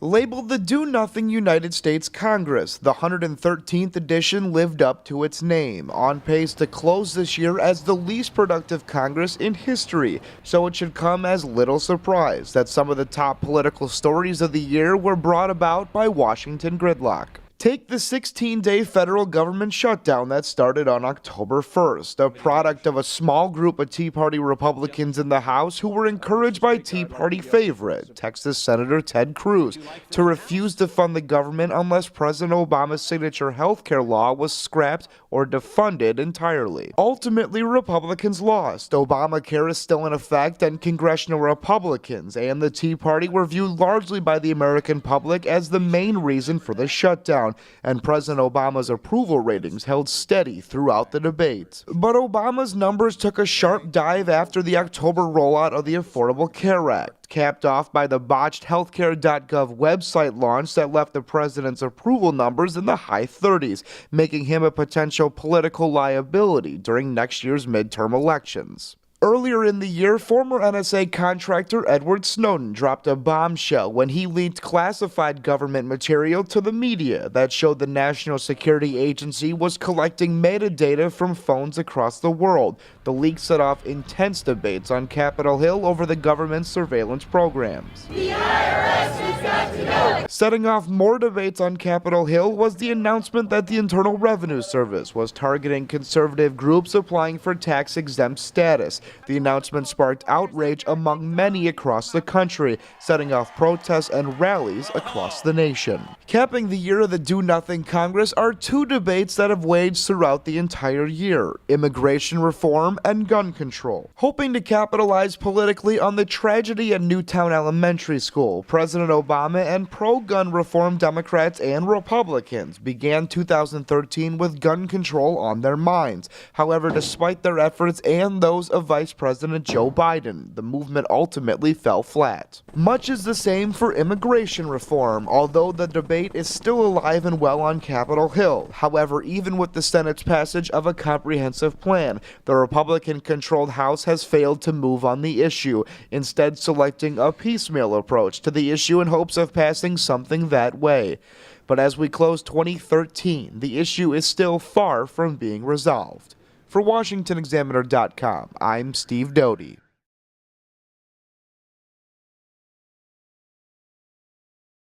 Labeled the Do-Nothing United States Congress, the 113th edition lived up to its name, on pace to close this year as the least productive Congress in history, so it should come as little surprise that some of the top political stories of the year were brought about by Washington gridlock. Take the 16-day federal government shutdown that started on October 1st, a product of a small group of Tea Party Republicans in the House who were encouraged by Tea Party favorite, Texas Senator Ted Cruz, to refuse to fund the government unless President Obama's signature health care law was scrapped or defunded entirely. Ultimately, Republicans lost. Obamacare is still in effect, and congressional Republicans and the Tea Party were viewed largely by the American public as the main reason for the shutdown, and President Obama's approval ratings held steady throughout the debate. But Obama's numbers took a sharp dive after the October rollout of the Affordable Care Act, capped off by the botched healthcare.gov website launch that left the president's approval numbers in the high 30s, making him a potential political liability during next year's midterm elections. Earlier in the year, former NSA contractor Edward Snowden dropped a bombshell when he leaked classified government material to the media that showed the National Security Agency was collecting metadata from phones across the world. The leak set off intense debates on Capitol Hill over the government's surveillance programs. The IRS has got to go! Setting off more debates on Capitol Hill was the announcement that the Internal Revenue Service was targeting conservative groups applying for tax-exempt status. The announcement sparked outrage among many across the country, setting off protests and rallies across the nation. Capping the year of the Do-Nothing Congress are two debates that have waged throughout the entire year: immigration reform and gun control. Hoping to capitalize politically on the tragedy at Newtown Elementary School, President Obama and pro-gun reform Democrats and Republicans began 2013 with gun control on their minds. However, despite their efforts and those of Vice President Joe Biden, the movement ultimately fell flat. Much is the same for immigration reform, although the debate is still alive and well on Capitol Hill. However, even with the Senate's passage of a comprehensive plan, the Republican-controlled House has failed to move on the issue, instead selecting a piecemeal approach to the issue in hopes of passing something that way. But as we close 2013, the issue is still far from being resolved. For WashingtonExaminer.com, I'm Steve Doty.